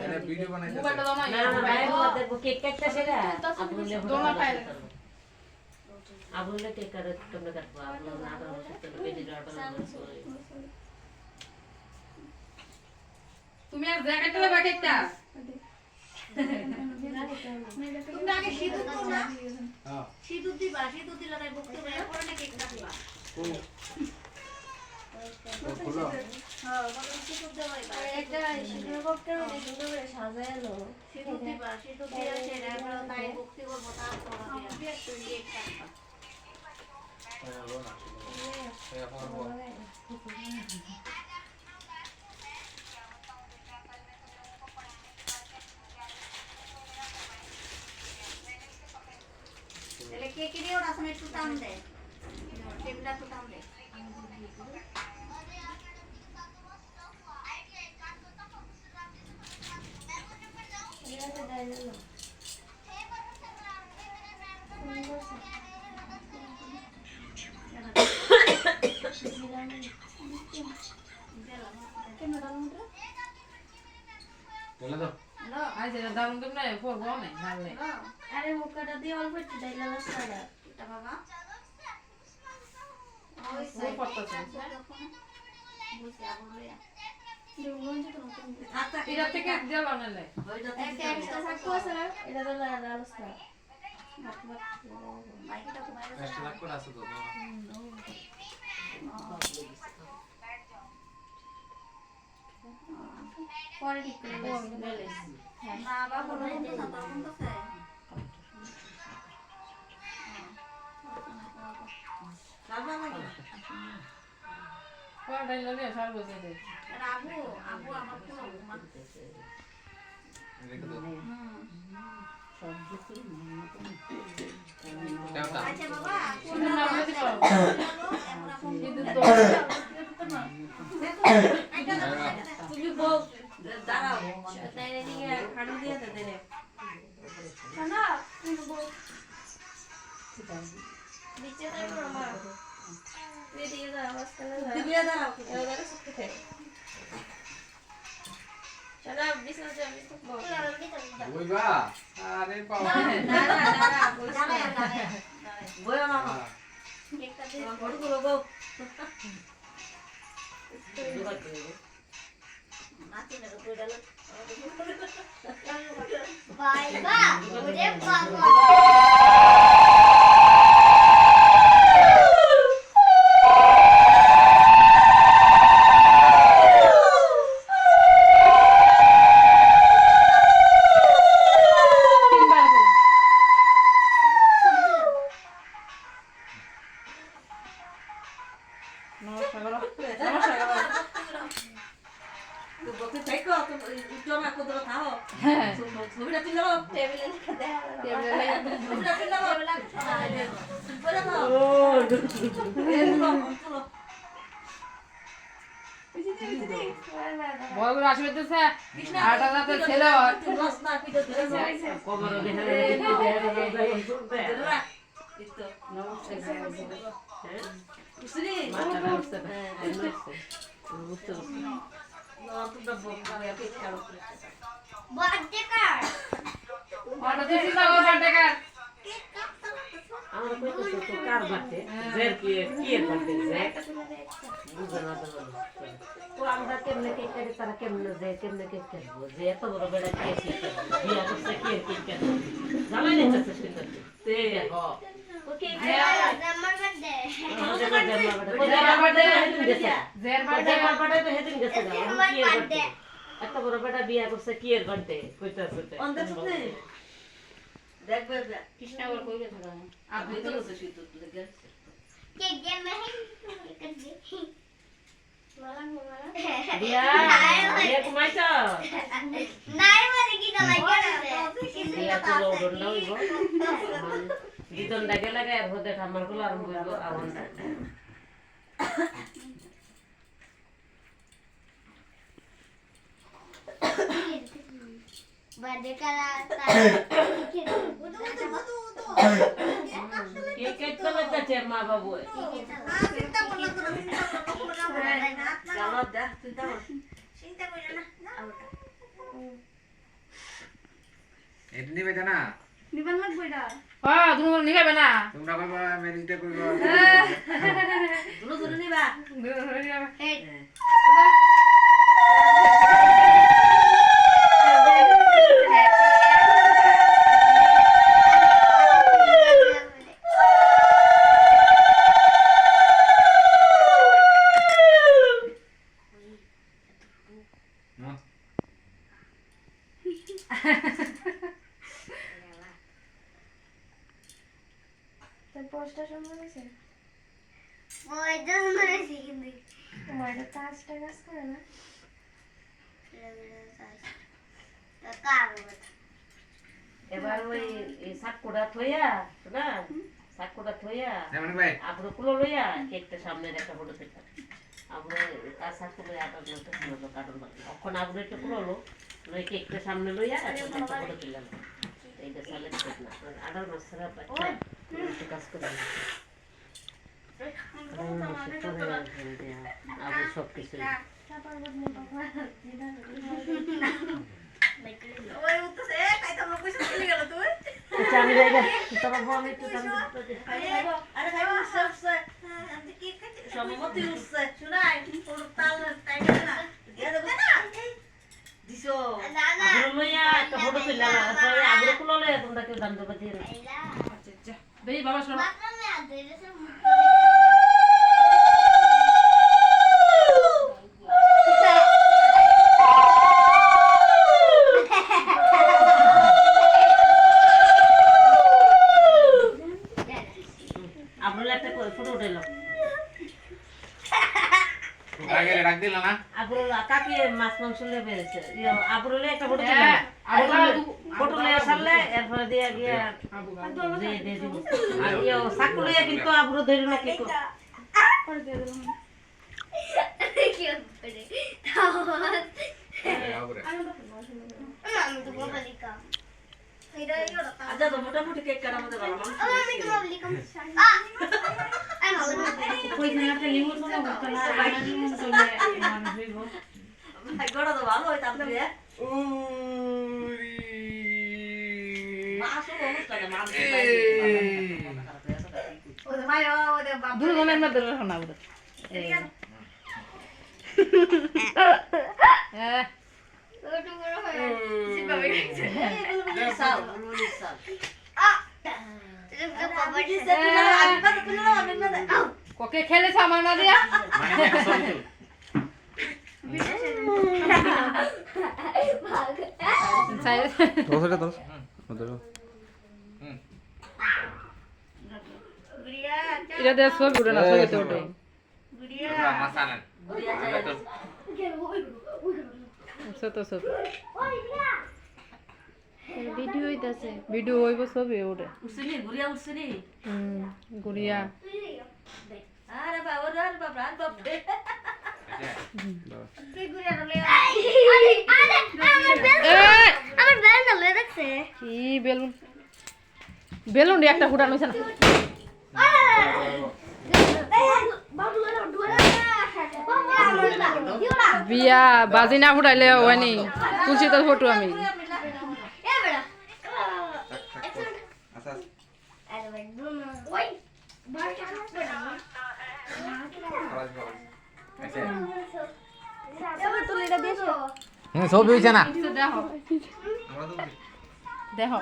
এটা ভিডিও বানাইতে না না ভাই আমাদের কেক কাটতে সেটা আবুলে কেক কাটতে তোমরা কাটবো আবুলে না কাটবো সেটা বেজি অর্ডার তুমি আর জায়গাটা লাগা কেকটা তুমি আগে সিঁদুর দাও না হ্যাঁ সিঁদুর দিবা সিঁদুর দিলে তাই বকতে হবে পরে না কেক কাটবা খোলো হ্যাঁ বলো সিঁদুর দেওয়া এবার একটা সিঁদুর বকতে হবে সুন্দর করে সাজানো সিঁদুর দিবা সিঁদুর দিয়ে সেটা আমরা তাই বকতে করব তারপর আমি কেক কাটবা তাহলে কেক নিয়ে ওরা সময় একটু টান দেয় টেবিলটা একটু টান দেয় বলে দাও আজ এটা দারুন কেমন না করবো না ভালো আরে মুখটা দিয়ে অল্প একটু ডাইলা লাস্তাটা এটা বাবা ওই পড়তেছে বুঝছি আবার লইয়া এটা থেকে দেওয়া বানালে একটা এক্সট্রা থাকতো আছে না এটা তো লাস্তা বাইকটা তো বাইরে এক্সট্রা লাগ করে আছে তো পরে ঠিক করে না বাবা বলো তো না তখন তো সে বাবা নাকি কোনটাই ললে সব বসে দে আবু আবু আমার তো ঘুমা রেখে দাও আচ্ছা বাবা কোন না না বলে দিও কিন্তু তো তুমি বল দাঁড়াও তাই নিয়ে খাড়ু দিয়ে দে দে না তুমি বল নিচে তাই মামা এদিকে যা আওয়াজ করে দিবিয়া দাঁড়াও এবার সুখে থাকে চলো বিছানা যা বিছানা বল ওইবা আরে পাও দাঁড়া বয়া মামা কেকটা দে বড় করে বউ নাচি না তো ডালো বাই বা ওরে বাবা তো বলতে থাকো তো জমা করে থাও হ্যাঁ ছবিটা তুলে দাও টেবিলে রেখে দে টেবিলে ছবিটা তুলে দাও বলে দাও ও তুলো বড় আসবে তো স্যার আটা রাতে ছিল লস না পিটো ধরে যাও কবর দেখে ইতো নমস্কার হ্যাঁ কুসরি মাথা নমস্কার হ্যাঁ বুঝতে পারছি না তোমরা বলবা কেক কাটো বার্থডে কার্ড আটা দিছি না ও টাকা আমরা কইতেছি তো কার বাটে জের কি এর বাটে জে বুঝা না তো তো আমরা কেমনে কেক কাটি তারা কেমনে জে কেমনে কেক কাটবো যে এত বড় বেড়া কেক বিয়া করছে কি কেক কাটবো জামাই নেই চাচ্ছে সেটা তে হ ওকে আমার বার্থডে জের বাড়ি এত বড় বেটা বিয়া করছে কি এর বার্থডে কইতাছে দেখবে কৃষ্ণ আবার কইবে থাকা আর ভিতরে আছে শীত লেগে কেক দিয়ে মেহে কেক দিয়ে মালা মালা বিয়া বিয়া ঘুমাইছো নাই মানে কি না লাগে বিয়া তো লোড না হইব দিতন ডাকে লাগে আর হতে আমার গুলো আরম্ভ হইব আওয়াজ বার্থডে কালা কে কেক কলে যাচ্ছে মা বাবু চিন্তা করলাম তো চিন্তা করলাম গালত দা চিন্তা কর চিন্তা কইরা না এটা নিবে না নিবান লাগবো এটা হ্যাঁ তুমি বলে নিবে না তোমরা কইবা ম্যানেজটা কইবা দুনো দুনো নিবা এই তোর পোস্টার সম্মান আছে ওইটা ধরেছি কিন্তু তোমার কাজটা কাজ করে না এবার ওই সাতকোটা থইয়া না সাতকোটা থইয়া যেমন ভাই আবরো কুলো লইয়া কেকটা সামনে একটা ফটো তুলতে আবরো কাজ সাতকোটা আটা করতে ছিল কাটন বাকি এখন আবরো একটা কুলো লই কেকটা সামনে লইয়া একটা ফটো তুললাম এইটা সালে ঠিক না আটার মশলা বাচ্চা একটু কাজ করে আবরো সব কিছু ওই উঠছে কাই তো লোক চলে গেল তুই আচ্ছা আমি যাই তোমার বল একটু কাম দিতে আরে ভাই উঠছে আমি কি খাইতে সম্মতি উঠছে শুনাই তোর তাল টাইম না দিয়া দেব না দিছো না না আবরো লইয়া একটা ফটো তুললাম তারপরে আবরো কুলো লইয়া তোমরা কেউ দাম দেবা দিয়ে আচ্ছা দেই বাবা শোনো মাত্র মে আদে রে আবরো একটা ফটো উঠাইলো আগে ডাক দিলা না আবরো কাকি মাছ মাংস লিয়ে বেরেছে আবরো লিয়ে একটা ফটো তুললাম ফটো লিয়ে সারলে এরপরে দিয়ে গিয়ে দিয়ে দিয়ে দিব আর সাকু লিয়ে কিন্তু আবরো ধরে না কি করে দিয়ে দিলাম কি করে তাও আবরে আমি তো বলি কাম এটা ইওরা আচ্ছা তো মোটামুটি কেক কাটা মধ্যে ভালো আমি তো বলি কাম আমি ভালো না কই না একটা লিমন সোনা হতো না লাইট লিমন চলে মানুষ হইব গড়া তো ভালো হয় তাহলে উরি মাছ অনুষ্ঠানে মাছ ওরে ভাই ওরে বাবা দুটো জনের মধ্যে শোনা বলে হ্যাঁ ওটু বড় হয় জিবাবে সাল লুলি সাল এটা কবাডি আমি বাদ দিলাম আমি বাদ কোকে খেলেছ আমার না দিয়া মানে সব সাইড গুড়িয়া এটা দিয়ে ছবি উঠে না ছবিতে উঠে গুড়িয়া মাসালা বুড়িয়া চাই ছোট ছোট ভিডিও হইতাছে ভিডিও হইব ছবি উঠে উঠছিনি বুড়িয়া উঠছিনি গুড়িয়া আরে বাবা আর বাবা আর বাবা তুই গুড়িয়া রে এ আমার ব্যান্ড না রাখছে কি বেলুন বেলুন দিয়ে একটা ফুটানো হইছে না বিয়া বাজি না ফুটাইলে হয়নি তুলসী তোর ফটো আমি সব হইছে না দেখো দেখো